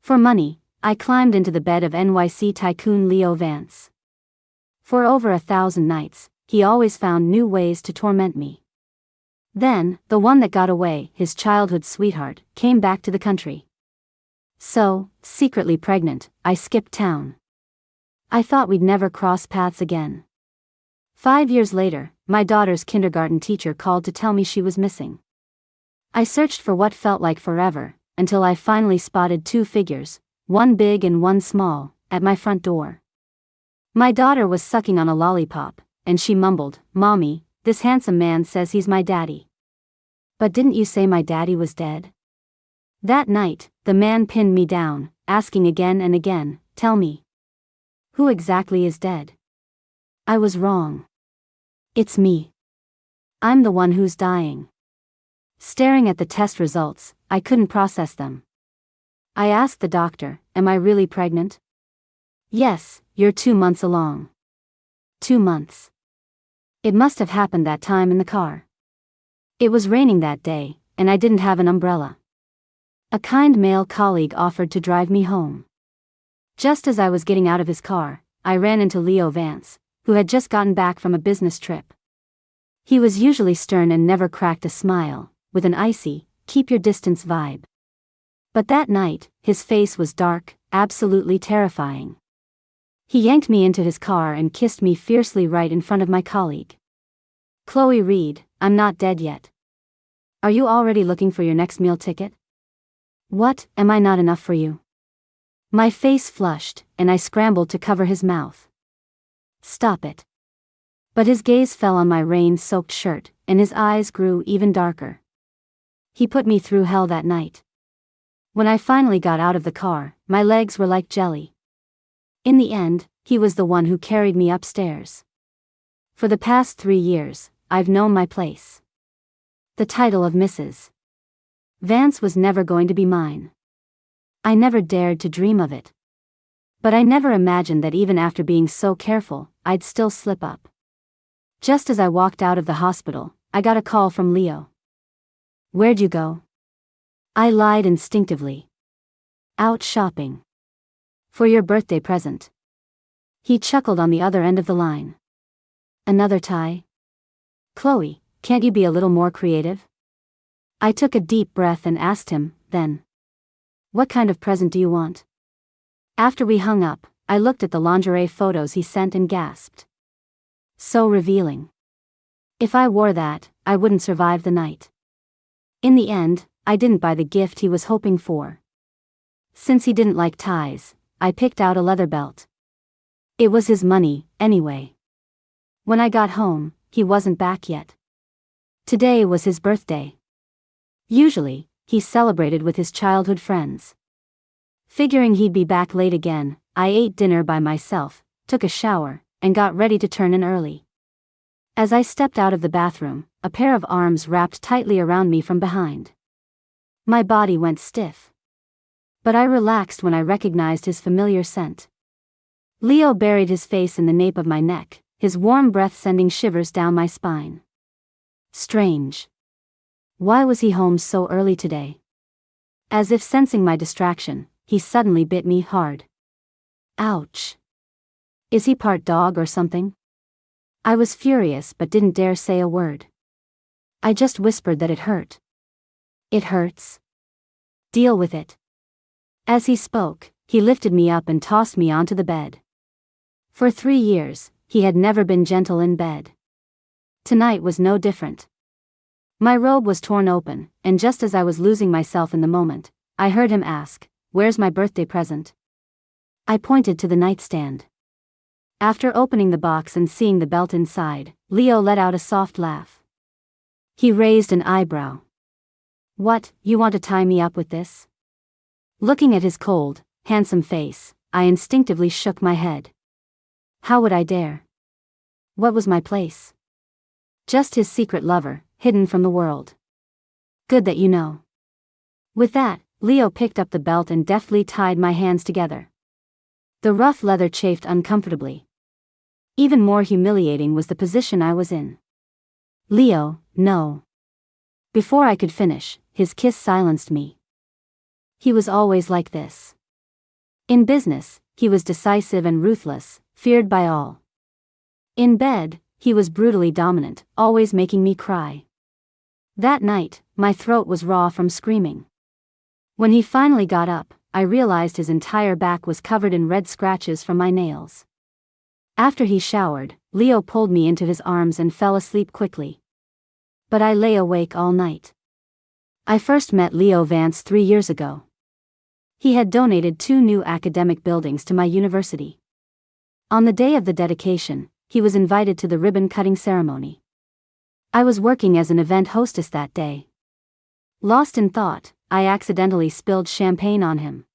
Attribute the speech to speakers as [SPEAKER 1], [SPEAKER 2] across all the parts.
[SPEAKER 1] For money, I climbed into the bed of NYC tycoon Leo Vance. For over 1,000 nights, he always found new ways to torment me. Then, the one that got away, his childhood sweetheart, came back to the country. So, secretly pregnant, I skipped town. I thought we'd never cross paths again. 5 years later, my daughter's kindergarten teacher called to tell me she was missing. I searched for what felt like forever, until I finally spotted 2 figures, one big and one small, at my front door. My daughter was sucking on a lollipop, and she mumbled, "Mommy, this handsome man says he's my daddy." "But didn't you say my daddy was dead?" That night, the man pinned me down, asking again and again, "Tell me. Who exactly is dead?" I was wrong. It's me. I'm the one who's dying. Staring at the test results, I couldn't process them. I asked the doctor, "Am I really pregnant?" "Yes, you're 2 months along." 2 months. It must have happened that time in the car. It was raining that day, and I didn't have an umbrella. A kind male colleague offered to drive me home. Just as I was getting out of his car, I ran into Leo Vance, who had just gotten back from a business trip. He was usually stern and never cracked a smile, with an icy, keep your distance vibe. But that night, his face was dark, absolutely terrifying. He yanked me into his car and kissed me fiercely right in front of my colleague. "Chloe Reed, I'm not dead yet. Are you already looking for your next meal ticket? What, am I not enough for you?" My face flushed, and I scrambled to cover his mouth. "Stop it." But his gaze fell on my rain-soaked shirt, and his eyes grew even darker. He put me through hell that night. When I finally got out of the car, my legs were like jelly. In the end, he was the one who carried me upstairs. For the past 3 years, I've known my place. The title of Mrs. Vance was never going to be mine. I never dared to dream of it. But I never imagined that even after being so careful, I'd still slip up. Just as I walked out of the hospital, I got a call from Leo. "Where'd you go?" I lied instinctively. "Out shopping. For your birthday present." He chuckled on the other end of the line. "Another tie? Chloe, can't you be a little more creative?" I took a deep breath and asked him, then, "What kind of present do you want?" After we hung up, I looked at the lingerie photos he sent and gasped. So revealing. If I wore that, I wouldn't survive the night. In the end, I didn't buy the gift he was hoping for. Since he didn't like ties, I picked out a leather belt. It was his money, anyway. When I got home, he wasn't back yet. Today was his birthday. Usually, he celebrated with his childhood friends. Figuring he'd be back late again, I ate dinner by myself, took a shower, and got ready to turn in early. As I stepped out of the bathroom, a pair of arms wrapped tightly around me from behind. My body went stiff. But I relaxed when I recognized his familiar scent. Leo buried his face in the nape of my neck, his warm breath sending shivers down my spine. Strange. Why was he home so early today? As if sensing my distraction, he suddenly bit me hard. Ouch. Is he part dog or something? I was furious but didn't dare say a word. I just whispered that it hurt. "It hurts. Deal with it." As he spoke, he lifted me up and tossed me onto the bed. For 3 years, he had never been gentle in bed. Tonight was no different. My robe was torn open, and just as I was losing myself in the moment, I heard him ask, "Where's my birthday present?" I pointed to the nightstand. After opening the box and seeing the belt inside, Leo let out a soft laugh. He raised an eyebrow. "What, you want to tie me up with this?" Looking at his cold, handsome face, I instinctively shook my head. How would I dare? What was my place? Just his secret lover, hidden from the world. Good that you know. With that, Leo picked up the belt and deftly tied my hands together. The rough leather chafed uncomfortably. Even more humiliating was the position I was in. "Leo, no." Before I could finish, his kiss silenced me. He was always like this. In business, he was decisive and ruthless, feared by all. In bed, he was brutally dominant, always making me cry. That night, my throat was raw from screaming. When he finally got up, I realized his entire back was covered in red scratches from my nails. After he showered, Leo pulled me into his arms and fell asleep quickly. But I lay awake all night. I first met Leo Vance 3 years ago. He had donated 2 new academic buildings to my university. On the day of the dedication, he was invited to the ribbon-cutting ceremony. I was working as an event hostess that day. Lost in thought, I accidentally spilled champagne on him.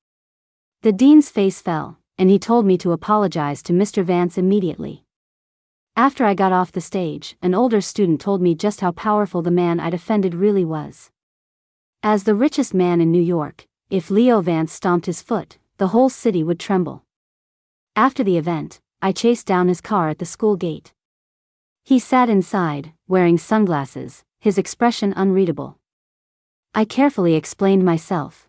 [SPEAKER 1] The dean's face fell, and he told me to apologize to Mr. Vance immediately. After I got off the stage, an older student told me just how powerful the man I'd offended really was. As the richest man in New York, if Leo Vance stomped his foot, the whole city would tremble. After the event, I chased down his car at the school gate. He sat inside, wearing sunglasses, his expression unreadable. I carefully explained myself.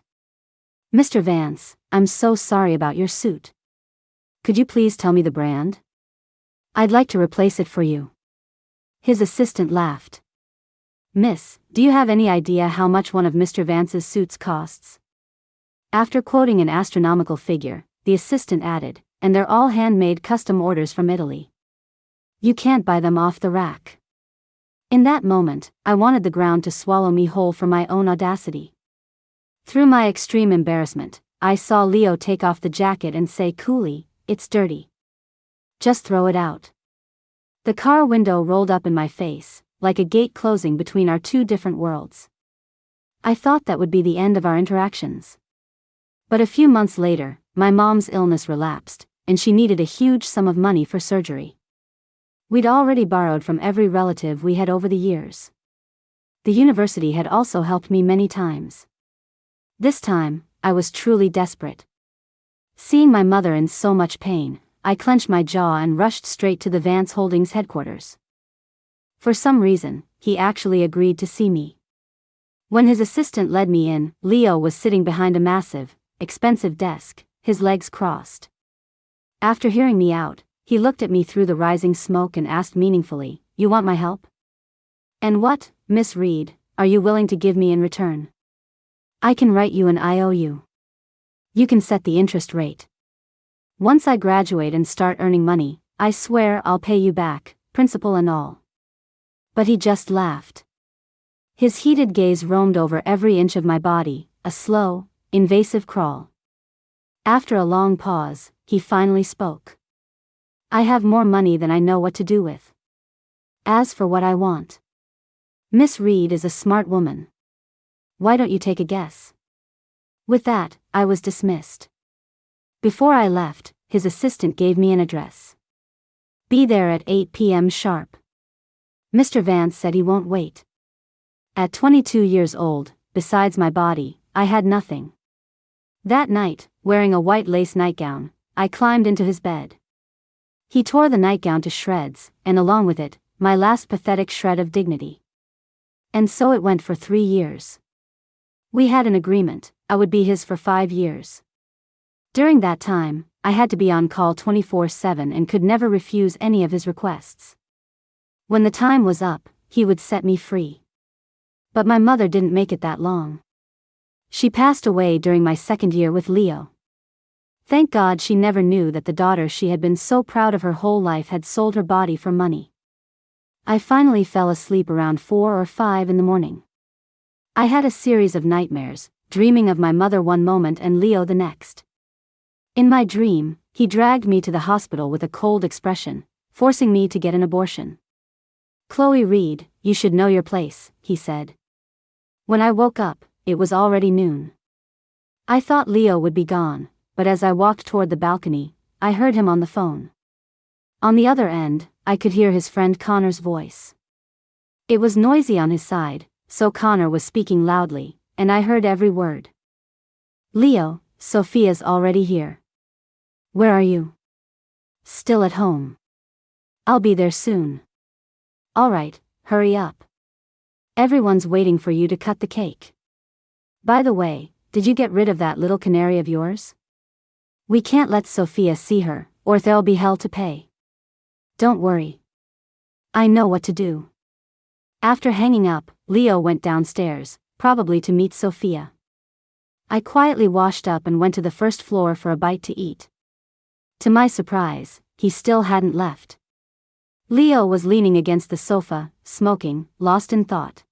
[SPEAKER 1] "Mr. Vance, I'm so sorry about your suit. Could you please tell me the brand? I'd like to replace it for you." His assistant laughed. "Miss, do you have any idea how much one of Mr. Vance's suits costs?" After quoting an astronomical figure, the assistant added, "And they're all handmade custom orders from Italy. You can't buy them off the rack." In that moment, I wanted the ground to swallow me whole for my own audacity. Through my extreme embarrassment, I saw Leo take off the jacket and say coolly, "It's dirty. Just throw it out." The car window rolled up in my face, like a gate closing between our 2 different worlds. I thought that would be the end of our interactions. But a few months later, my mom's illness relapsed, and she needed a huge sum of money for surgery. We'd already borrowed from every relative we had over the years. The university had also helped me many times. This time, I was truly desperate. Seeing my mother in so much pain, I clenched my jaw and rushed straight to the Vance Holdings headquarters. For some reason, he actually agreed to see me. When his assistant led me in, Leo was sitting behind a massive, expensive desk, his legs crossed. After hearing me out, he looked at me through the rising smoke and asked meaningfully, "You want my help? And what, Miss Reed, are you willing to give me in return?" "I can write you an IOU. You can set the interest rate. Once I graduate and start earning money, I swear I'll pay you back, principal and all." But he just laughed. His heated gaze roamed over every inch of my body, a slow, invasive crawl. After a long pause, he finally spoke. "I have more money than I know what to do with. As for what I want, Miss Reed is a smart woman. Why don't you take a guess?" With that, I was dismissed. Before I left, his assistant gave me an address. "Be there at 8 p.m. sharp. Mr. Vance said he won't wait." At 22 years old, besides my body, I had nothing. That night, wearing a white lace nightgown, I climbed into his bed. He tore the nightgown to shreds, and along with it, my last pathetic shred of dignity. And so it went for 3 years. We had an agreement, I would be his for 5 years. During that time, I had to be on call 24/7 and could never refuse any of his requests. When the time was up, he would set me free. But my mother didn't make it that long. She passed away during my 2nd year with Leo. Thank God she never knew that the daughter she had been so proud of her whole life had sold her body for money. I finally fell asleep around 4 or 5 in the morning. I had a series of nightmares, dreaming of my mother one moment and Leo the next. In my dream, he dragged me to the hospital with a cold expression, forcing me to get an abortion. "Chloe Reed, you should know your place," he said. When I woke up, it was already noon. I thought Leo would be gone, but as I walked toward the balcony, I heard him on the phone. On the other end, I could hear his friend Connor's voice. It was noisy on his side, so Connor was speaking loudly, and I heard every word. "Leo, Sophia's already here. Where are you?" "Still at home. I'll be there soon." "All right, hurry up. Everyone's waiting for you to cut the cake. By the way, did you get rid of that little canary of yours?" We can't let Sophia see her, or there'll be hell to pay. Don't worry. I know what to do. After hanging up, Leo went downstairs, probably to meet Sophia. I quietly washed up and went to the first floor for a bite to eat. To my surprise, he still hadn't left. Leo was leaning against the sofa, smoking, lost in thought.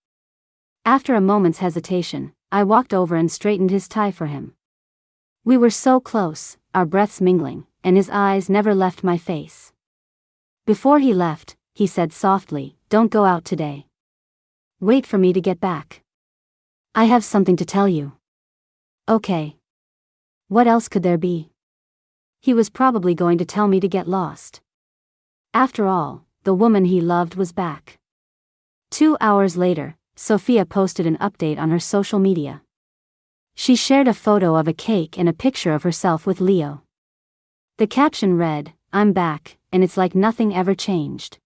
[SPEAKER 1] After a moment's hesitation, I walked over and straightened his tie for him. We were so close, our breaths mingling, and his eyes never left my face. Before he left, he said softly, "Don't go out today. Wait for me to get back. I have something to tell you." Okay. What else could there be? He was probably going to tell me to get lost. After all, the woman he loved was back. 2 hours later, Sophia posted an update on her social media. She shared a photo of a cake and a picture of herself with Leo. The caption read, "I'm back, and it's like nothing ever changed."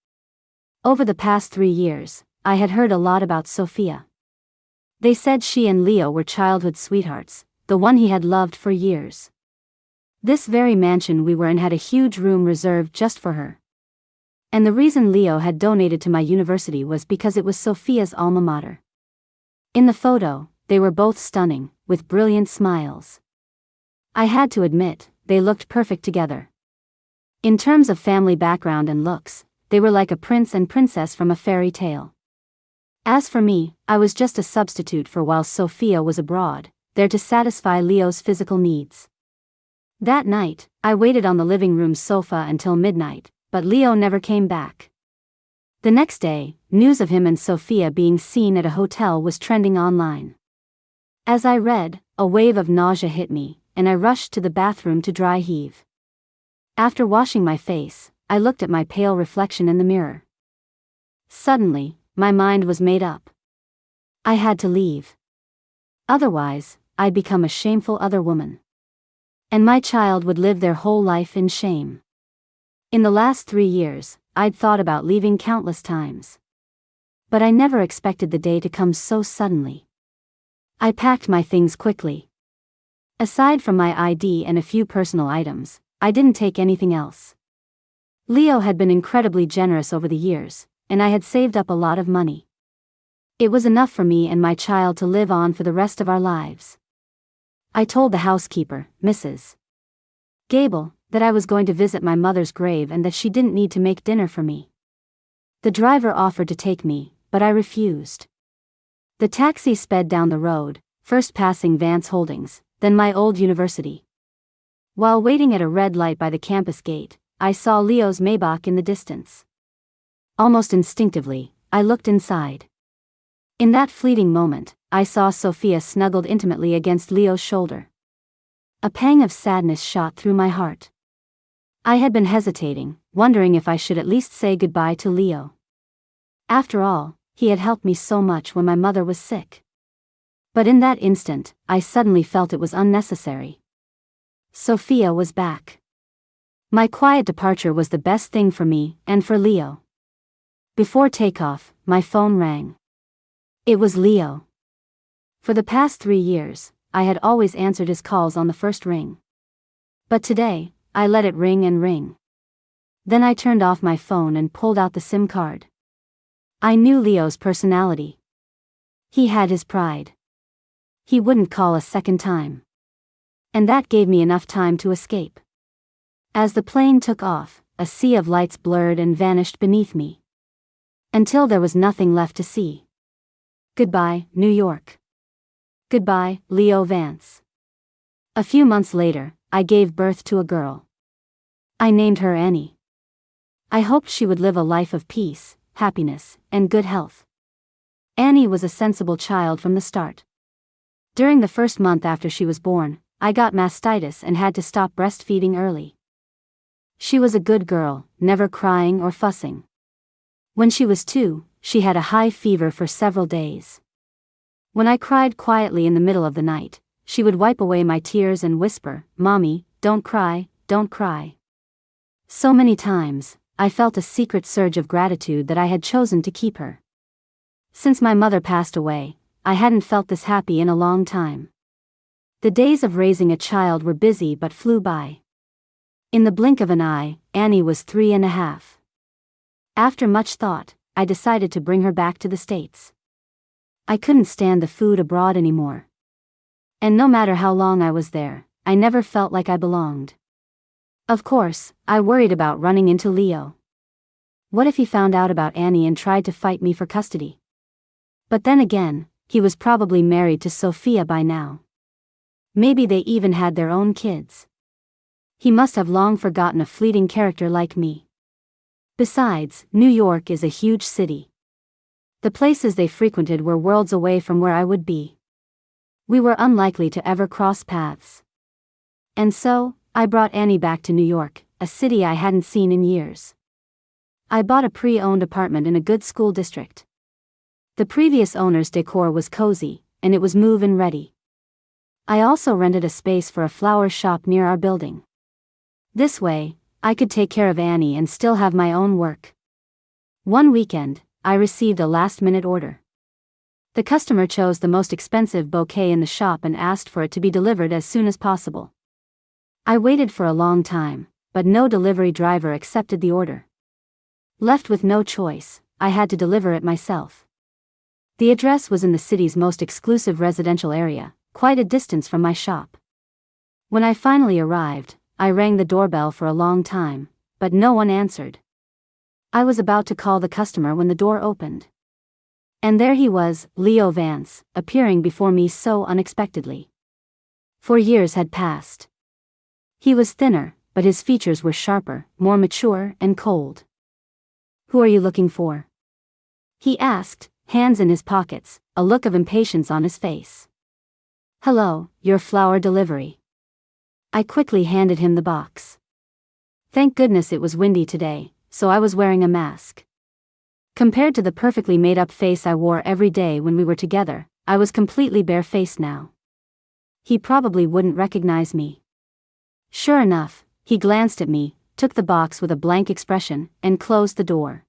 [SPEAKER 1] Over the past 3 years, I had heard a lot about Sophia. They said she and Leo were childhood sweethearts, the one he had loved for years. This very mansion we were in had a huge room reserved just for her. And the reason Leo had donated to my university was because it was Sophia's alma mater. In the photo, they were both stunning, with brilliant smiles. I had to admit, they looked perfect together. In terms of family background and looks, they were like a prince and princess from a fairy tale. As for me, I was just a substitute for while Sophia was abroad, there to satisfy Leo's physical needs. That night, I waited on the living room sofa until midnight, but Leo never came back. The next day, news of him and Sophia being seen at a hotel was trending online. As I read, a wave of nausea hit me, and I rushed to the bathroom to dry heave. After washing my face, I looked at my pale reflection in the mirror. Suddenly, my mind was made up. I had to leave. Otherwise, I'd become a shameful other woman. And my child would live their whole life in shame. In the last 3 years, I'd thought about leaving countless times. But I never expected the day to come so suddenly. I packed my things quickly. Aside from my ID and a few personal items, I didn't take anything else. Leo had been incredibly generous over the years, and I had saved up a lot of money. It was enough for me and my child to live on for the rest of our lives. I told the housekeeper, Mrs. Gable, that I was going to visit my mother's grave and that she didn't need to make dinner for me. The driver offered to take me, but I refused. The taxi sped down the road, first passing Vance Holdings, then my old university. While waiting at a red light by the campus gate, I saw Leo's Maybach in the distance. Almost instinctively, I looked inside. In that fleeting moment, I saw Sophia snuggled intimately against Leo's shoulder. A pang of sadness shot through my heart. I had been hesitating, wondering if I should at least say goodbye to Leo. After all, he had helped me so much when my mother was sick. But in that instant, I suddenly felt it was unnecessary. Sophia was back. My quiet departure was the best thing for me and for Leo. Before takeoff, my phone rang. It was Leo. For the past 3 years, I had always answered his calls on the first ring. But today, I let it ring and ring. Then I turned off my phone and pulled out the SIM card. I knew Leo's personality. He had his pride. He wouldn't call a second time. And that gave me enough time to escape. As the plane took off, a sea of lights blurred and vanished beneath me. Until there was nothing left to see. Goodbye, New York. Goodbye, Leo Vance. A few months later, I gave birth to a girl. I named her Annie. I hoped she would live a life of peace, happiness, and good health. Annie was a sensible child from the start. During the first month after she was born, I got mastitis and had to stop breastfeeding early. She was a good girl, never crying or fussing. When she was 2, she had a high fever for several days. When I cried quietly in the middle of the night, she would wipe away my tears and whisper, "Mommy, don't cry, don't cry." So many times, I felt a secret surge of gratitude that I had chosen to keep her. Since my mother passed away, I hadn't felt this happy in a long time. The days of raising a child were busy but flew by. In the blink of an eye, Annie was 3.5. After much thought, I decided to bring her back to the States. I couldn't stand the food abroad anymore. And no matter how long I was there, I never felt like I belonged. Of course, I worried about running into Leo. What if he found out about Annie and tried to fight me for custody? But then again, he was probably married to Sophia by now. Maybe they even had their own kids. He must have long forgotten a fleeting character like me. Besides, New York is a huge city. The places they frequented were worlds away from where I would be. We were unlikely to ever cross paths. And so, I brought Annie back to New York, a city I hadn't seen in years. I bought a pre-owned apartment in a good school district. The previous owner's decor was cozy, and it was move-in ready. I also rented a space for a flower shop near our building. This way, I could take care of Annie and still have my own work. One weekend, I received a last-minute order. The customer chose the most expensive bouquet in the shop and asked for it to be delivered as soon as possible. I waited for a long time, but no delivery driver accepted the order. Left with no choice, I had to deliver it myself. The address was in the city's most exclusive residential area, quite a distance from my shop. When I finally arrived, I rang the doorbell for a long time, but no one answered. I was about to call the customer when the door opened. And there he was, Leo Vance, appearing before me so unexpectedly. 4 years had passed. He was thinner, but his features were sharper, more mature and cold. "Who are you looking for?" he asked, hands in his pockets, a look of impatience on his face. "Hello, your flower delivery." I quickly handed him the box. Thank goodness it was windy today, so I was wearing a mask. Compared to the perfectly made-up face I wore every day when we were together, I was completely bare-faced now. He probably wouldn't recognize me. Sure enough, he glanced at me, took the box with a blank expression, and closed the door.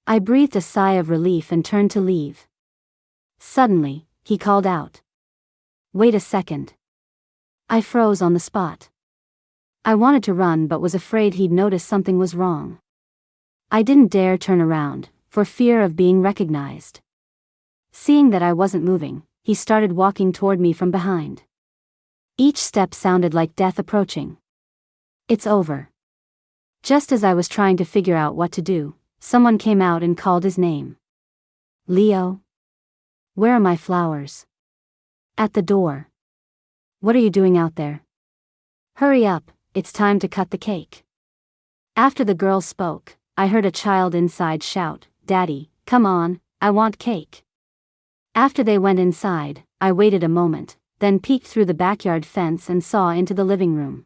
[SPEAKER 1] I breathed a sigh of relief and turned to leave. Suddenly, he called out, "Wait a second." I froze on the spot. I wanted to run but was afraid he'd notice something was wrong. I didn't dare turn around, for fear of being recognized. Seeing that I wasn't moving, he started walking toward me from behind. Each step sounded like death approaching. "It's over." Just as I was trying to figure out what to do, someone came out and called his name. "Leo? Where are my flowers?" "At the door." "What are you doing out there?" "Hurry up, it's time to cut the cake." After the girl spoke, I heard a child inside shout, "Daddy, come on, I want cake." After they went inside, I waited a moment, then peeked through the backyard fence and saw into the living room.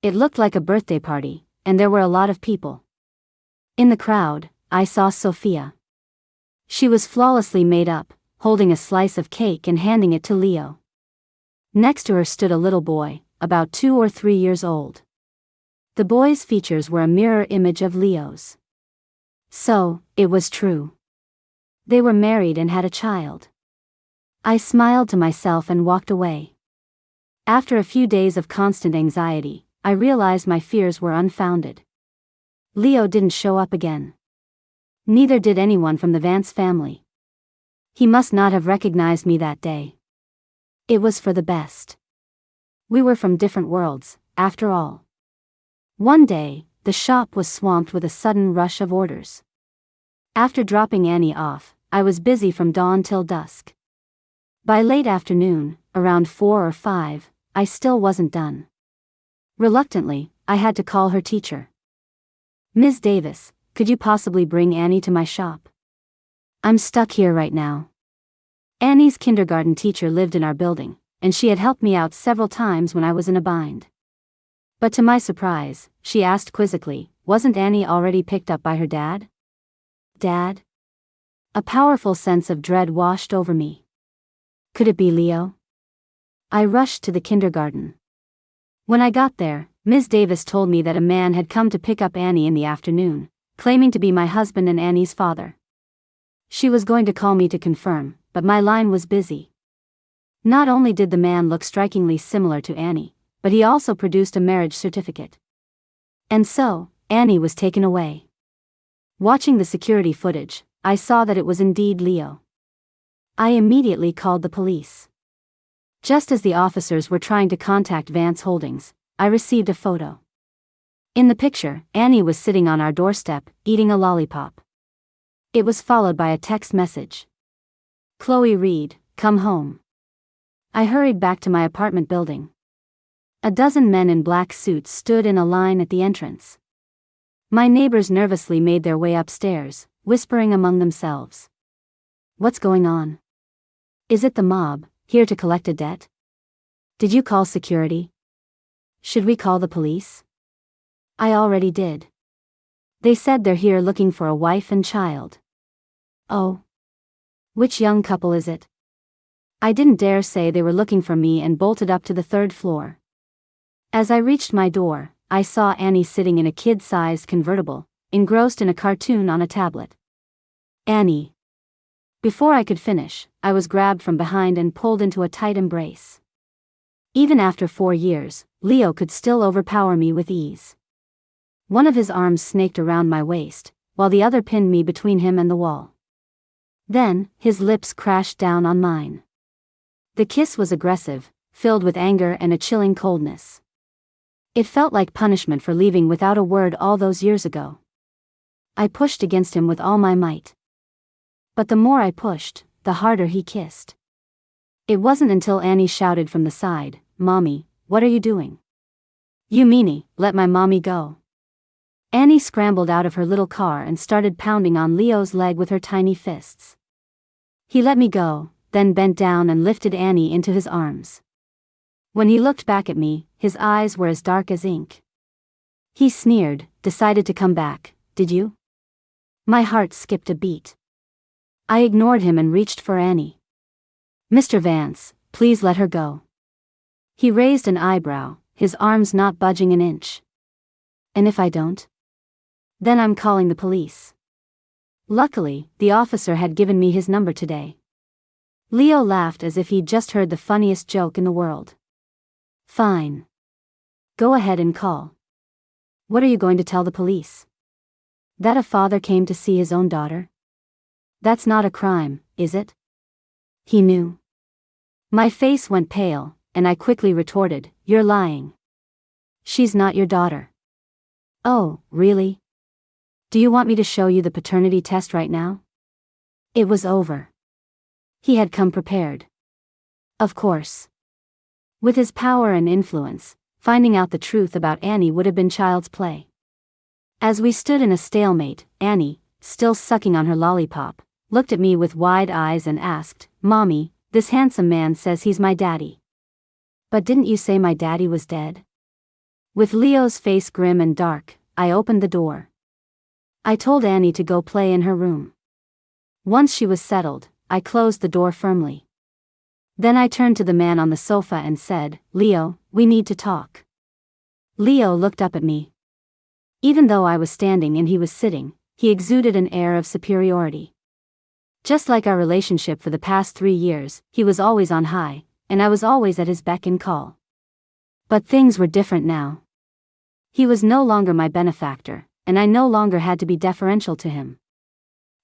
[SPEAKER 1] It looked like a birthday party, and there were a lot of people. In the crowd, I saw Sophia. She was flawlessly made up, holding a slice of cake and handing it to Leo. Next to her stood a little boy, about 2 or 3 years old. The boy's features were a mirror image of Leo's. So, it was true. They were married and had a child. I smiled to myself and walked away. After a few days of constant anxiety, I realized my fears were unfounded. Leo didn't show up again. Neither did anyone from the Vance family. He must not have recognized me that day. It was for the best. We were from different worlds, after all. One day, the shop was swamped with a sudden rush of orders. After dropping Annie off, I was busy from dawn till dusk. By late afternoon, around 4 or 5, I still wasn't done. Reluctantly, I had to call her teacher. "Ms. Davis, could you possibly bring Annie to my shop? I'm stuck here right now." Annie's kindergarten teacher lived in our building, and she had helped me out several times when I was in a bind. But to my surprise, she asked quizzically, "Wasn't Annie already picked up by her dad?" Dad? A powerful sense of dread washed over me. Could it be Leo? I rushed to the kindergarten. When I got there, Ms. Davis told me that a man had come to pick up Annie in the afternoon, claiming to be my husband and Annie's father. She was going to call me to confirm, but my line was busy. Not only did the man look strikingly similar to Annie, but he also produced a marriage certificate. And so, Annie was taken away. Watching the security footage, I saw that it was indeed Leo. I immediately called the police. Just as the officers were trying to contact Vance Holdings, I received a photo. In the picture, Annie was sitting on our doorstep, eating a lollipop. It was followed by a text message. Chloe Reed, come home. I hurried back to my apartment building. A dozen men in black suits stood in a line at the entrance. My neighbors nervously made their way upstairs, whispering among themselves. What's going on? Is it the mob, here to collect a debt? Did you call security? Should we call the police? I already did. They said they're here looking for a wife and child. Oh. Which young couple is it? I didn't dare say they were looking for me and bolted up to the third floor. As I reached my door, I saw Annie sitting in a kid-sized convertible, engrossed in a cartoon on a tablet. Annie. Before I could finish, I was grabbed from behind and pulled into a tight embrace. Even after 4 years, Leo could still overpower me with ease. One of his arms snaked around my waist, while the other pinned me between him and the wall. Then, his lips crashed down on mine. The kiss was aggressive, filled with anger and a chilling coldness. It felt like punishment for leaving without a word all those years ago. I pushed against him with all my might. But the more I pushed, the harder he kissed. It wasn't until Annie shouted from the side, "Mommy, what are you doing? You meanie, let my mommy go." Annie scrambled out of her little car and started pounding on Leo's leg with her tiny fists. He let me go, then bent down and lifted Annie into his arms. When he looked back at me, his eyes were as dark as ink. He sneered, "Decided to come back, did you?" My heart skipped a beat. I ignored him and reached for Annie. "Mr. Vance, please let her go." He raised an eyebrow, his arms not budging an inch. "And if I don't? Then I'm calling the police." Luckily, the officer had given me his number today. Leo laughed as if he'd just heard the funniest joke in the world. "Fine. Go ahead and call. What are you going to tell the police? That a father came to see his own daughter? That's not a crime, is it?" He knew. My face went pale, and I quickly retorted, "You're lying. She's not your daughter." "Oh, really? Do you want me to show you the paternity test right now?" It was over. He had come prepared. Of course. With his power and influence, finding out the truth about Annie would have been child's play. As we stood in a stalemate, Annie, still sucking on her lollipop, looked at me with wide eyes and asked, "Mommy, this handsome man says he's my daddy. But didn't you say my daddy was dead?" With Leo's face grim and dark, I opened the door. I told Annie to go play in her room. Once she was settled, I closed the door firmly. Then I turned to the man on the sofa and said, "Leo, we need to talk." Leo looked up at me. Even though I was standing and he was sitting, he exuded an air of superiority. Just like our relationship for the past 3 years, he was always on high, and I was always at his beck and call. But things were different now. He was no longer my benefactor, and I no longer had to be deferential to him.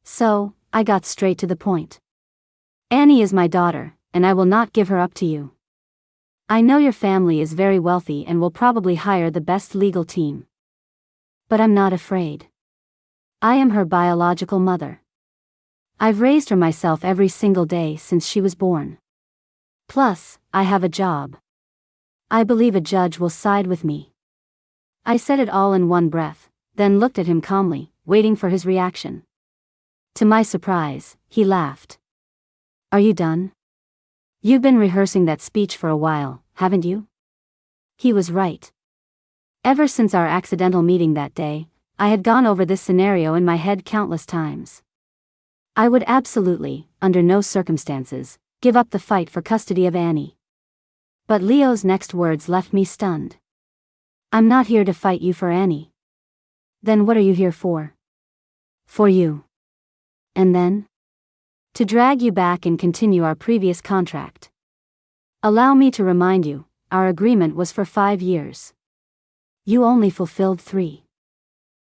[SPEAKER 1] So, I got straight to the point. "Annie is my daughter, and I will not give her up to you. I know your family is very wealthy and will probably hire the best legal team. But I'm not afraid. I am her biological mother. I've raised her myself every single day since she was born. Plus, I have a job. I believe a judge will side with me." I said it all in one breath, then looked at him calmly, waiting for his reaction. To my surprise, he laughed. "Are you done? You've been rehearsing that speech for a while, haven't you?" He was right. Ever since our accidental meeting that day, I had gone over this scenario in my head countless times. I would absolutely, under no circumstances, give up the fight for custody of Annie. But Leo's next words left me stunned. "I'm not here to fight you for Annie." "Then what are you here for?" "For you." "And then?" "To drag you back and continue our previous contract. Allow me to remind you, our agreement was for 5 years. You only fulfilled 3.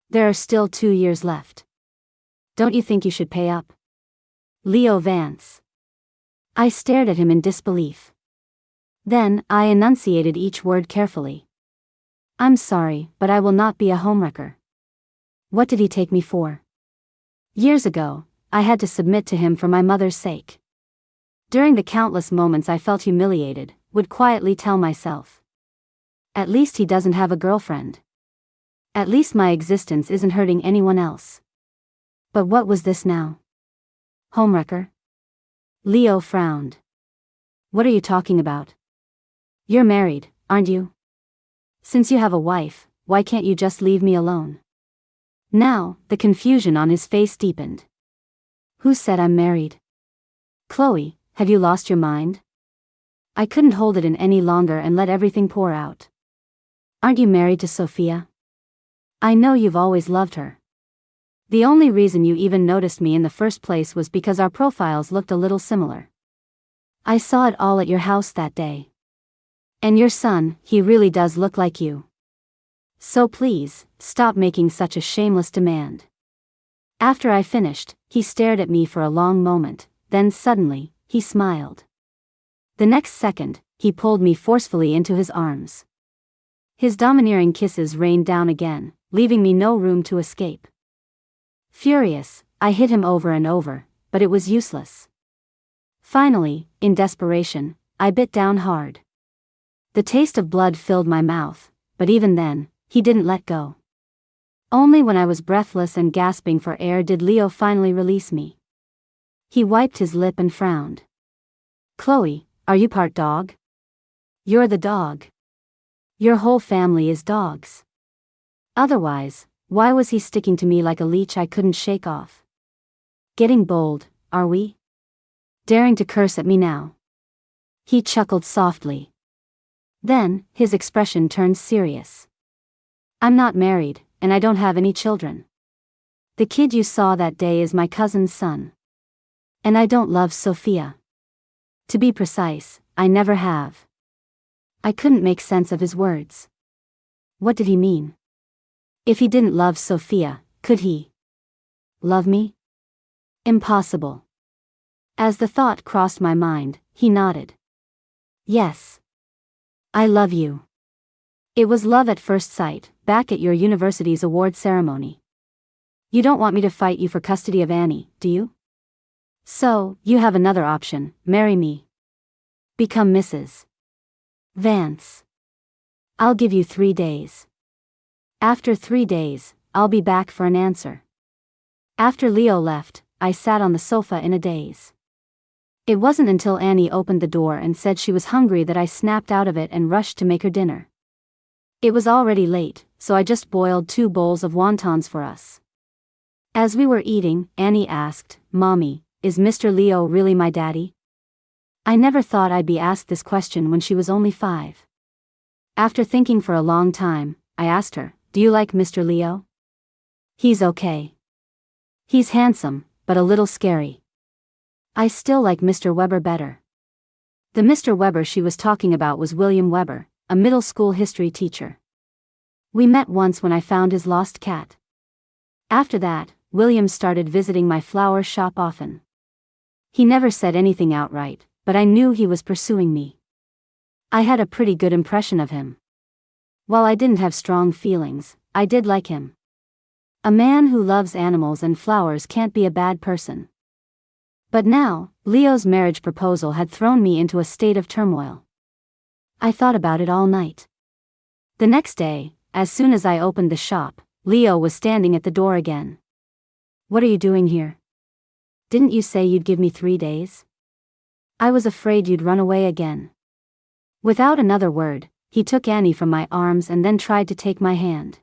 [SPEAKER 1] There are still 2 years left. Don't you think you should pay up? Leo Vance. I stared at him in disbelief. Then, I enunciated each word carefully. I'm sorry, but I will not be a homewrecker. What did he take me for? Years ago, I had to submit to him for my mother's sake. During the countless moments I felt humiliated, would quietly tell myself. At least he doesn't have a girlfriend. At least my existence isn't hurting anyone else. But what was this now? Homewrecker? Leo frowned. What are you talking about? You're married, aren't you? Since you have a wife, why can't you just leave me alone? Now, the confusion on his face deepened. Who said I'm married? Chloe, have you lost your mind? I couldn't hold it in any longer and let everything pour out. Aren't you married to Sophia? I know you've always loved her. The only reason you even noticed me in the first place was because our profiles looked a little similar. I saw it all at your house that day. And your son, he really does look like you. So please, stop making such a shameless demand. After I finished, he stared at me for a long moment, then suddenly, he smiled. The next second, he pulled me forcefully into his arms. His domineering kisses rained down again, leaving me no room to escape. Furious, I hit him over and over, but it was useless. Finally, in desperation, I bit down hard. The taste of blood filled my mouth, but even then, he didn't let go. Only when I was breathless and gasping for air did Leo finally release me. He wiped his lip and frowned. Chloe, are you part dog? You're the dog. Your whole family is dogs. Otherwise, why was he sticking to me like a leech I couldn't shake off? Getting bold, are we? Daring to curse at me now? He chuckled softly. Then, his expression turned serious. I'm not married, and I don't have any children. The kid you saw that day is my cousin's son. And I don't love Sophia. To be precise, I never have. I couldn't make sense of his words. What did he mean? If he didn't love Sophia, could he love me? Impossible. As the thought crossed my mind, he nodded. Yes. I love you. It was love at first sight, back at your university's award ceremony. You don't want me to fight you for custody of Annie, do you? So, you have another option, marry me. Become Mrs. Vance. I'll give you 3 days. After 3 days, I'll be back for an answer. After Leo left, I sat on the sofa in a daze. It wasn't until Annie opened the door and said she was hungry that I snapped out of it and rushed to make her dinner. It was already late, so I just boiled 2 bowls of wontons for us. As we were eating, Annie asked, Mommy, is Mr. Leo really my daddy? I never thought I'd be asked this question when she was only 5. After thinking for a long time, I asked her, do you like Mr. Leo? He's okay. He's handsome, but a little scary. I still like Mr. Weber better. The Mr. Weber she was talking about was William Weber, a middle school history teacher. We met once when I found his lost cat. After that, William started visiting my flower shop often. He never said anything outright, but I knew he was pursuing me. I had a pretty good impression of him. While I didn't have strong feelings, I did like him. A man who loves animals and flowers can't be a bad person. But now, Leo's marriage proposal had thrown me into a state of turmoil. I thought about it all night. The next day, as soon as I opened the shop, Leo was standing at the door again. What are you doing here? Didn't you say you'd give me 3 days? I was afraid you'd run away again. Without another word, he took Annie from my arms and then tried to take my hand.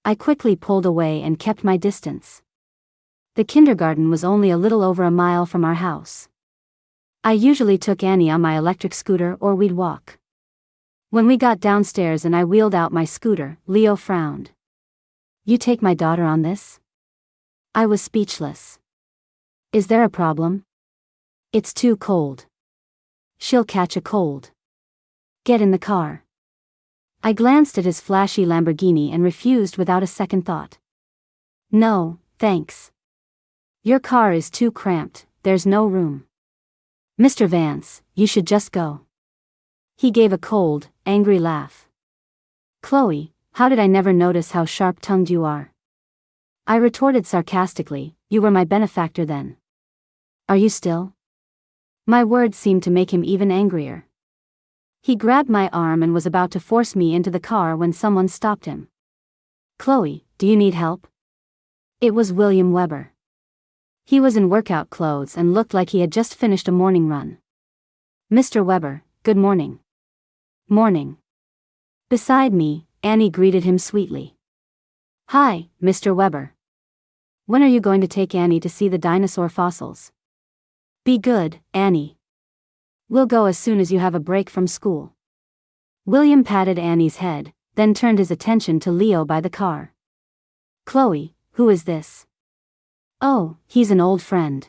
[SPEAKER 1] I quickly pulled away and kept my distance. The kindergarten was only a little over a mile from our house. I usually took Annie on my electric scooter or we'd walk. When we got downstairs and I wheeled out my scooter, Leo frowned. You take my daughter on this? I was speechless. Is there a problem? It's too cold. She'll catch a cold. Get in the car. I glanced at his flashy Lamborghini and refused without a second thought. No, thanks. Your car is too cramped, there's no room. Mr. Vance, you should just go. He gave a cold, angry laugh. Chloe, how did I never notice how sharp-tongued you are? I retorted sarcastically, you were my benefactor then. Are you still? My words seemed to make him even angrier. He grabbed my arm and was about to force me into the car when someone stopped him. Chloe, do you need help? It was William Weber. He was in workout clothes and looked like he had just finished a morning run. Mr. Weber, good morning. Morning. Beside me, Annie greeted him sweetly. Hi, Mr. Weber. When are you going to take Annie to see the dinosaur fossils? Be good, Annie. We'll go as soon as you have a break from school. William patted Annie's head, then turned his attention to Leo by the car. Chloe, who is this? Oh, he's an old friend.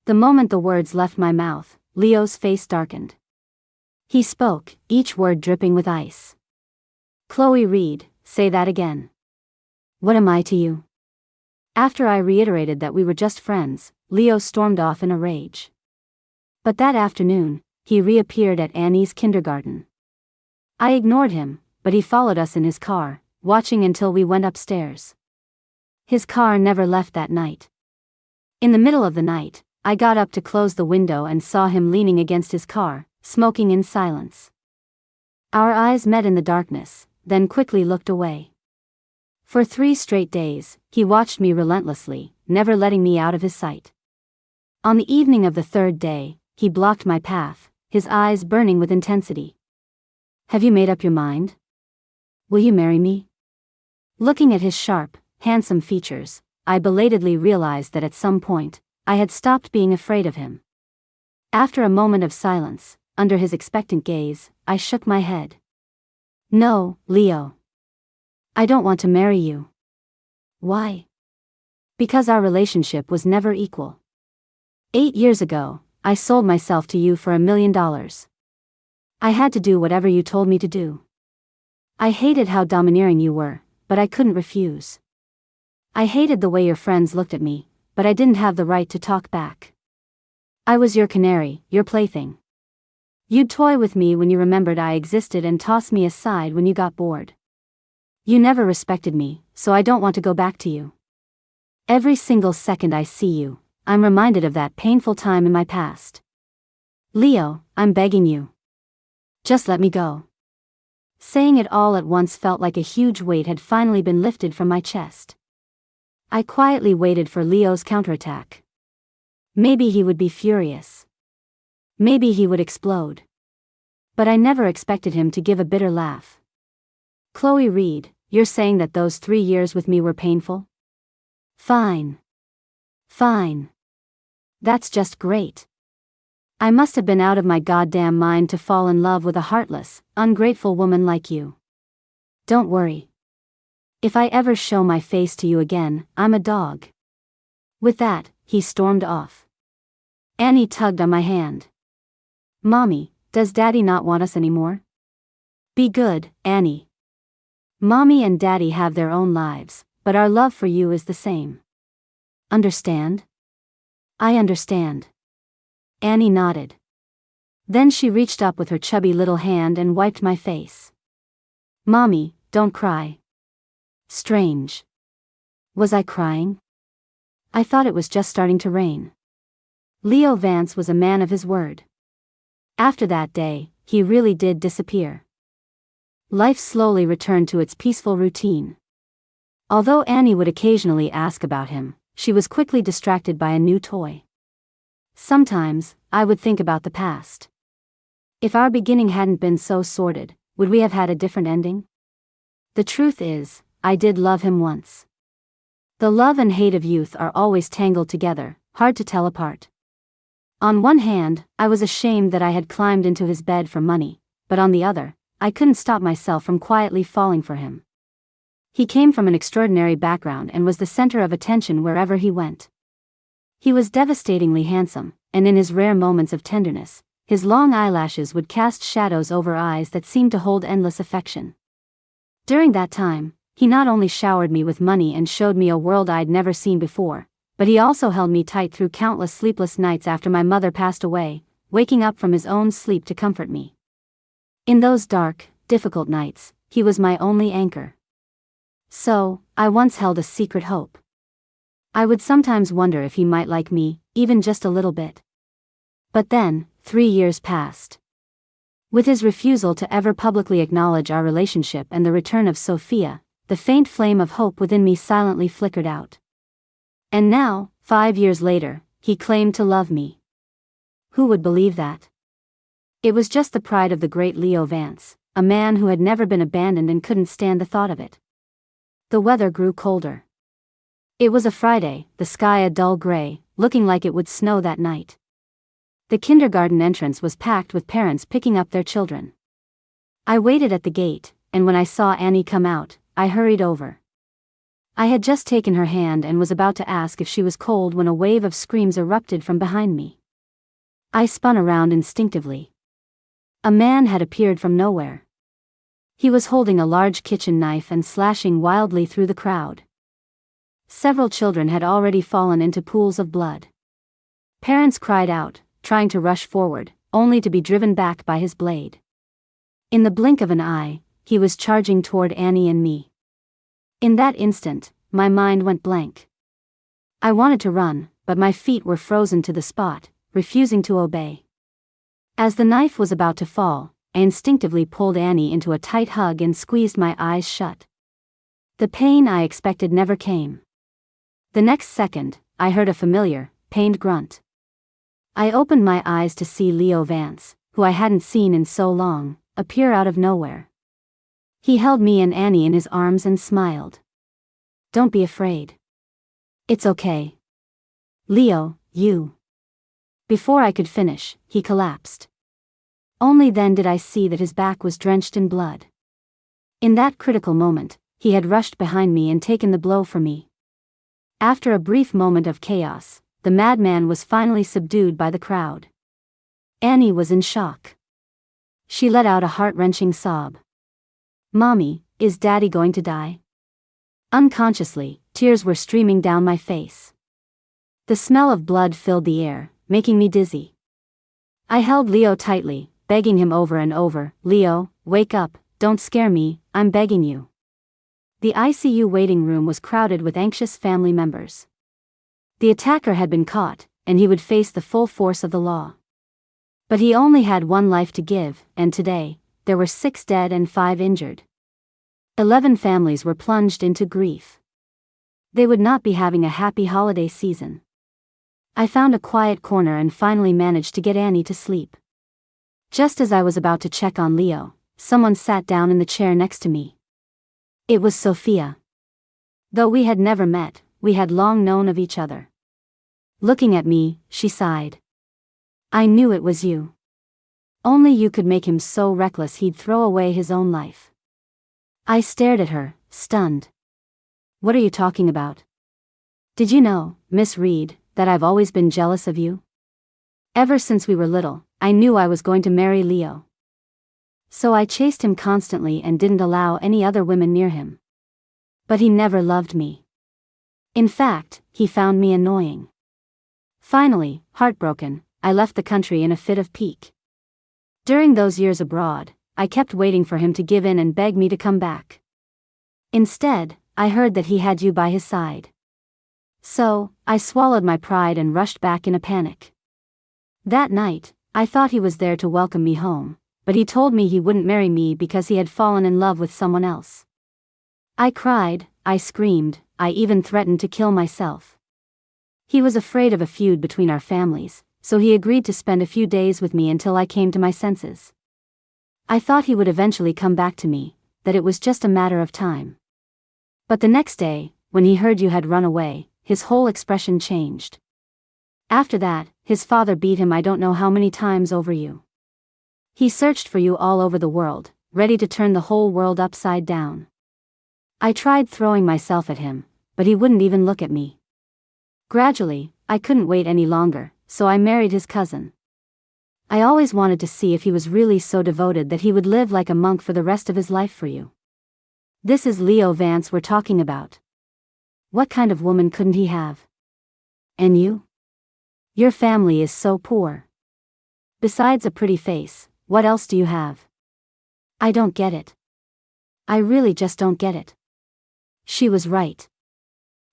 [SPEAKER 1] The moment the words left my mouth, Leo's face darkened. He spoke, each word dripping with ice. Chloe Reed, say that again. What am I to you? After I reiterated that we were just friends, Leo stormed off in a rage. But that afternoon, he reappeared at Annie's kindergarten. I ignored him, but he followed us in his car, watching until we went upstairs. His car never left that night. In the middle of the night, I got up to close the window and saw him leaning against his car, smoking in silence. Our eyes met in the darkness, then quickly looked away. For 3 straight days, he watched me relentlessly, never letting me out of his sight. On the evening of the 3rd day, he blocked my path, his eyes burning with intensity. Have you made up your mind? Will you marry me? Looking at his sharp, handsome features, I belatedly realized that at some point, I had stopped being afraid of him. After a moment of silence, under his expectant gaze, I shook my head. No, Leo. I don't want to marry you. Why? Because our relationship was never equal. 8 years ago, I sold myself to you for $1 million. I had to do whatever you told me to do. I hated how domineering you were, but I couldn't refuse. I hated the way your friends looked at me, but I didn't have the right to talk back. I was your canary, your plaything. You'd toy with me when you remembered I existed and toss me aside when you got bored. You never respected me, so I don't want to go back to you. Every single second I see you, I'm reminded of that painful time in my past. Leo, I'm begging you. Just let me go. Saying it all at once felt like a huge weight had finally been lifted from my chest. I quietly waited for Leo's counterattack. Maybe he would be furious. Maybe he would explode. But I never expected him to give a bitter laugh. Chloe Reed, you're saying that those 3 years with me were painful? Fine. Fine. That's just great. I must have been out of my goddamn mind to fall in love with a heartless, ungrateful woman like you. Don't worry. If I ever show my face to you again, I'm a dog. With that, he stormed off. Annie tugged on my hand. Mommy, does Daddy not want us anymore? Be good, Annie. Mommy and Daddy have their own lives, but our love for you is the same. Understand? I understand. Annie nodded. Then she reached up with her chubby little hand and wiped my face. Mommy, don't cry. Strange. Was I crying? I thought it was just starting to rain. Leo Vance was a man of his word. After that day, he really did disappear. Life slowly returned to its peaceful routine. Although Annie would occasionally ask about him, she was quickly distracted by a new toy. Sometimes, I would think about the past. If our beginning hadn't been so sordid, would we have had a different ending? The truth is, I did love him once. The love and hate of youth are always tangled together, hard to tell apart. On one hand, I was ashamed that I had climbed into his bed for money, but on the other, I couldn't stop myself from quietly falling for him. He came from an extraordinary background and was the center of attention wherever he went. He was devastatingly handsome, and in his rare moments of tenderness, his long eyelashes would cast shadows over eyes that seemed to hold endless affection. During that time, he not only showered me with money and showed me a world I'd never seen before, but he also held me tight through countless sleepless nights after my mother passed away, waking up from his own sleep to comfort me. In those dark, difficult nights, he was my only anchor. So, I once held a secret hope. I would sometimes wonder if he might like me, even just a little bit. But then, 3 years passed. With his refusal to ever publicly acknowledge our relationship and the return of Sophia, the faint flame of hope within me silently flickered out. And now, 5 years later, he claimed to love me. Who would believe that? It was just the pride of the great Leo Vance, a man who had never been abandoned and couldn't stand the thought of it. The weather grew colder. It was a Friday, the sky a dull gray, looking like it would snow that night. The kindergarten entrance was packed with parents picking up their children. I waited at the gate, and when I saw Annie come out, I hurried over. I had just taken her hand and was about to ask if she was cold when a wave of screams erupted from behind me. I spun around instinctively. A man had appeared from nowhere. He was holding a large kitchen knife and slashing wildly through the crowd. Several children had already fallen into pools of blood. Parents cried out, trying to rush forward, only to be driven back by his blade. In the blink of an eye, he was charging toward Annie and me. In that instant, my mind went blank. I wanted to run, but my feet were frozen to the spot, refusing to obey. As the knife was about to fall, I instinctively pulled Annie into a tight hug and squeezed my eyes shut. The pain I expected never came. The next second, I heard a familiar, pained grunt. I opened my eyes to see Leo Vance, who I hadn't seen in so long, appear out of nowhere. He held me and Annie in his arms and smiled. "Don't be afraid. It's okay. Leo, you." Before I could finish, he collapsed. Only then did I see that his back was drenched in blood. In that critical moment, he had rushed behind me and taken the blow for me. After a brief moment of chaos, the madman was finally subdued by the crowd. Annie was in shock. She let out a heart-wrenching sob. "Mommy, is Daddy going to die?" Unconsciously, tears were streaming down my face. The smell of blood filled the air, making me dizzy. I held Leo tightly, begging him over and over, "Leo, wake up, don't scare me, I'm begging you." The ICU waiting room was crowded with anxious family members. The attacker had been caught, and he would face the full force of the law. But he only had one life to give, and today, there were 6 dead and 5 injured. 11 families were plunged into grief. They would not be having a happy holiday season. I found a quiet corner and finally managed to get Annie to sleep. Just as I was about to check on Leo, someone sat down in the chair next to me. It was Sophia. Though we had never met, we had long known of each other. Looking at me, she sighed. "I knew it was you. Only you could make him so reckless he'd throw away his own life." I stared at her, stunned. "What are you talking about? Did you know, Miss Reed, that I've always been jealous of you? Ever since we were little, I knew I was going to marry Leo. So I chased him constantly and didn't allow any other women near him. But he never loved me. In fact, he found me annoying. Finally, heartbroken, I left the country in a fit of pique. During those years abroad, I kept waiting for him to give in and beg me to come back. Instead, I heard that he had you by his side. So, I swallowed my pride and rushed back in a panic. That night, I thought he was there to welcome me home, but he told me he wouldn't marry me because he had fallen in love with someone else. I cried, I screamed, I even threatened to kill myself. He was afraid of a feud between our families, so he agreed to spend a few days with me until I came to my senses. I thought he would eventually come back to me, that it was just a matter of time. But the next day, when he heard you had run away, his whole expression changed. After that, his father beat him I don't know how many times over you. He searched for you all over the world, ready to turn the whole world upside down. I tried throwing myself at him, but he wouldn't even look at me. Gradually, I couldn't wait any longer, so I married his cousin. I always wanted to see if he was really so devoted that he would live like a monk for the rest of his life for you. This is Leo Vance we're talking about. What kind of woman couldn't he have? And you? Your family is so poor. Besides a pretty face, what else do you have? I don't get it. I really just don't get it. She was right.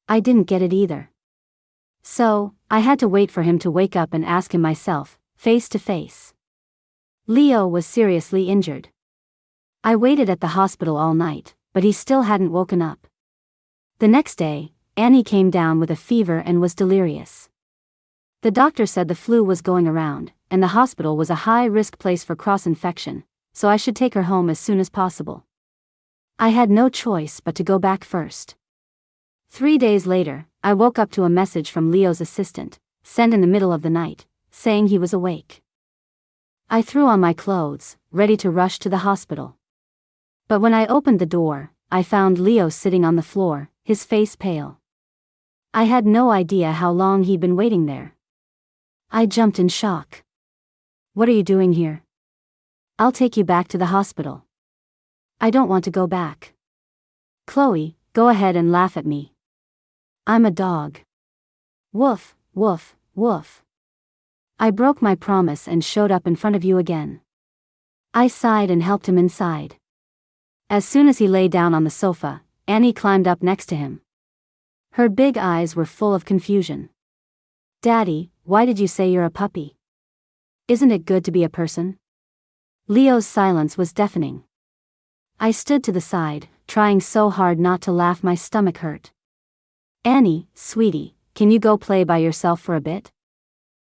[SPEAKER 1] I didn't get it either. So, I had to wait for him to wake up and ask him myself, face to face. Leo was seriously injured. I waited at the hospital all night, but he still hadn't woken up. The next day, Annie came down with a fever and was delirious. The doctor said the flu was going around, and the hospital was a high-risk place for cross-infection, so I should take her home as soon as possible. I had no choice but to go back first. 3 days later, I woke up to a message from Leo's assistant, sent in the middle of the night, saying he was awake. I threw on my clothes, ready to rush to the hospital. But when I opened the door, I found Leo sitting on the floor, his face pale. I had no idea how long he'd been waiting there. I jumped in shock. What are you doing here? I'll take you back to the hospital. I don't want to go back. Chloe, go ahead and laugh at me. I'm a dog. Woof, woof, woof. I broke my promise and showed up in front of you again. I sighed and helped him inside. As soon as he lay down on the sofa, Annie climbed up next to him. Her big eyes were full of confusion. Daddy, why did you say you're a puppy? Isn't it good to be a person? Leo's silence was deafening. I stood to the side, trying so hard not to laugh my stomach hurt. Annie, sweetie, can you go play by yourself for a bit?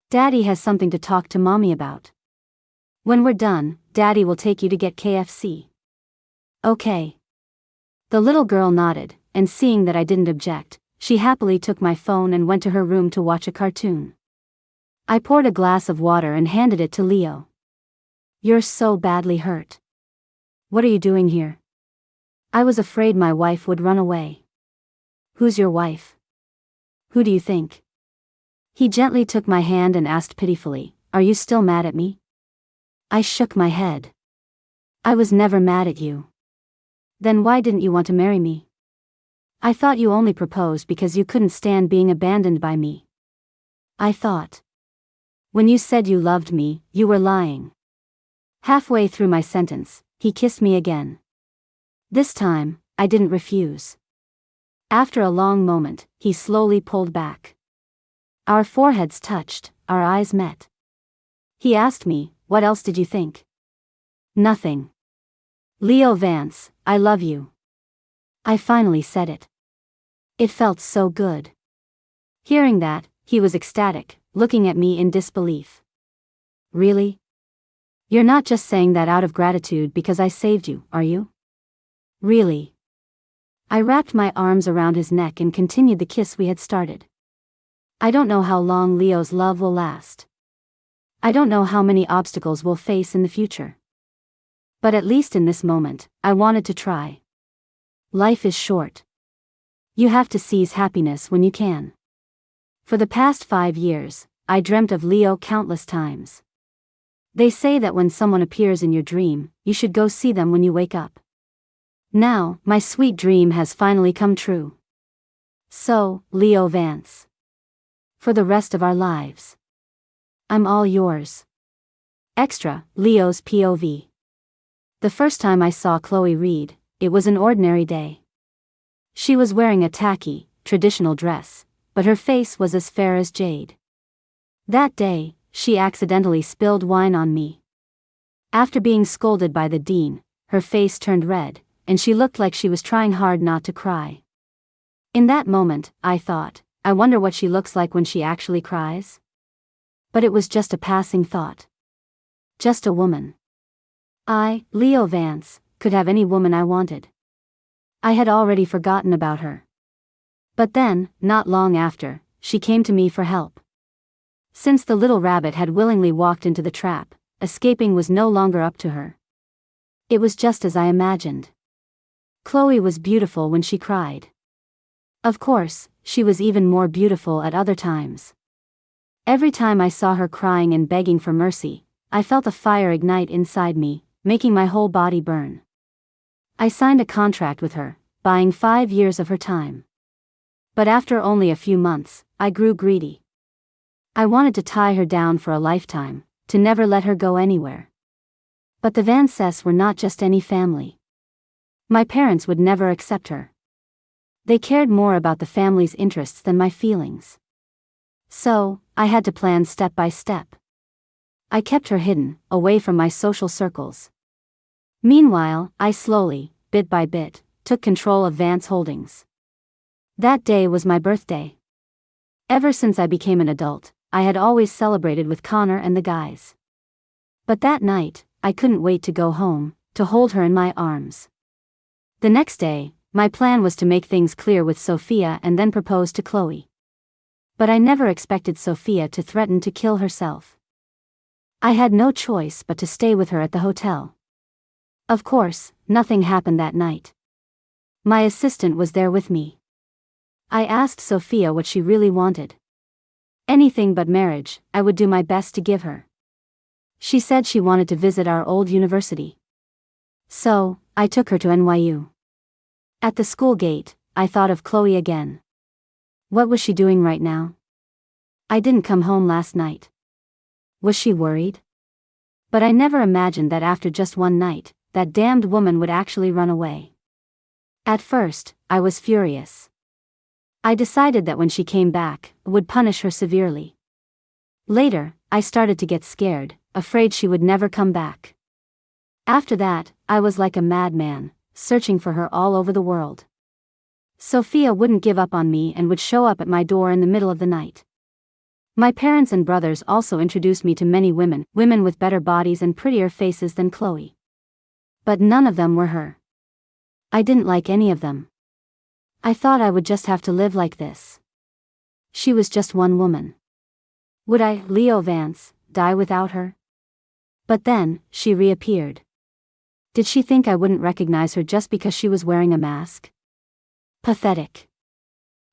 [SPEAKER 1] Daddy has something to talk to Mommy about. When we're done, Daddy will take you to get KFC. Okay. The little girl nodded, and seeing that I didn't object, she happily took my phone and went to her room to watch a cartoon. I poured a glass of water and handed it to Leo. You're so badly hurt. What are you doing here? I was afraid my wife would run away. Who's your wife? Who do you think? He gently took my hand and asked pitifully, Are you still mad at me? I shook my head. I was never mad at you. Then why didn't you want to marry me? I thought you only proposed because you couldn't stand being abandoned by me. I thought. When you said you loved me, you were lying. Halfway through my sentence, he kissed me again. This time, I didn't refuse. After a long moment, he slowly pulled back. Our foreheads touched, our eyes met. He asked me, What else did you think? Nothing. Leo Vance, I love you. I finally said it. It felt so good. Hearing that, he was ecstatic, looking at me in disbelief. Really? You're not just saying that out of gratitude because I saved you, are you? Really? I wrapped my arms around his neck and continued the kiss we had started. I don't know how long Leo's love will last. I don't know how many obstacles we'll face in the future. But at least in this moment, I wanted to try. Life is short. You have to seize happiness when you can. For the past 5 years, I dreamt of Leo countless times. They say that when someone appears in your dream, you should go see them when you wake up. Now, my sweet dream has finally come true. So, Leo Vance. For the rest of our lives. I'm all yours. Extra, Leo's POV. The first time I saw Chloe Reed, it was an ordinary day. She was wearing a tacky, traditional dress, but her face was as fair as jade. That day, she accidentally spilled wine on me. After being scolded by the dean, her face turned red, and she looked like she was trying hard not to cry. In that moment, I thought, I wonder what she looks like when she actually cries? But it was just a passing thought. Just a woman. I, Leo Vance, could have any woman I wanted. I had already forgotten about her. But then, not long after, she came to me for help. Since the little rabbit had willingly walked into the trap, escaping was no longer up to her. It was just as I imagined. Chloe was beautiful when she cried. Of course, she was even more beautiful at other times. Every time I saw her crying and begging for mercy, I felt a fire ignite inside me, making my whole body burn. I signed a contract with her, buying 5 years of her time. But after only a few months, I grew greedy. I wanted to tie her down for a lifetime, to never let her go anywhere. But the Vances were not just any family. My parents would never accept her. They cared more about the family's interests than my feelings. So, I had to plan step by step. I kept her hidden, away from my social circles. Meanwhile, I slowly, bit by bit, took control of Vance Holdings. That day was my birthday. Ever since I became an adult, I had always celebrated with Connor and the guys. But that night, I couldn't wait to go home, to hold her in my arms. The next day, my plan was to make things clear with Sophia and then propose to Chloe. But I never expected Sophia to threaten to kill herself. I had no choice but to stay with her at the hotel. Of course, nothing happened that night. My assistant was there with me. I asked Sophia what she really wanted. Anything but marriage, I would do my best to give her. She said she wanted to visit our old university. So, I took her to NYU. At the school gate, I thought of Chloe again. What was she doing right now? I didn't come home last night. Was she worried? But I never imagined that after just one night, that damned woman would actually run away. At first, I was furious. I decided that when she came back, I would punish her severely. Later, I started to get scared, afraid she would never come back. After that, I was like a madman, searching for her all over the world. Sophia wouldn't give up on me and would show up at my door in the middle of the night. My parents and brothers also introduced me to many women with better bodies and prettier faces than Chloe. But none of them were her. I didn't like any of them. I thought I would just have to live like this. She was just one woman. Would I, Leo Vance, die without her? But then, she reappeared. Did she think I wouldn't recognize her just because she was wearing a mask? Pathetic.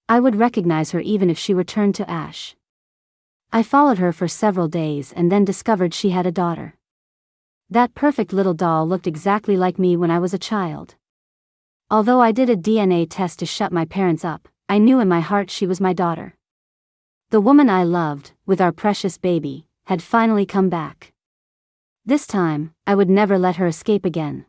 [SPEAKER 1] I would recognize her even if she returned to ash. I followed her for several days and then discovered she had a daughter. That perfect little doll looked exactly like me when I was a child. Although I did a DNA test to shut my parents up, I knew in my heart she was my daughter. The woman I loved, with our precious baby, had finally come back. This time, I would never let her escape again.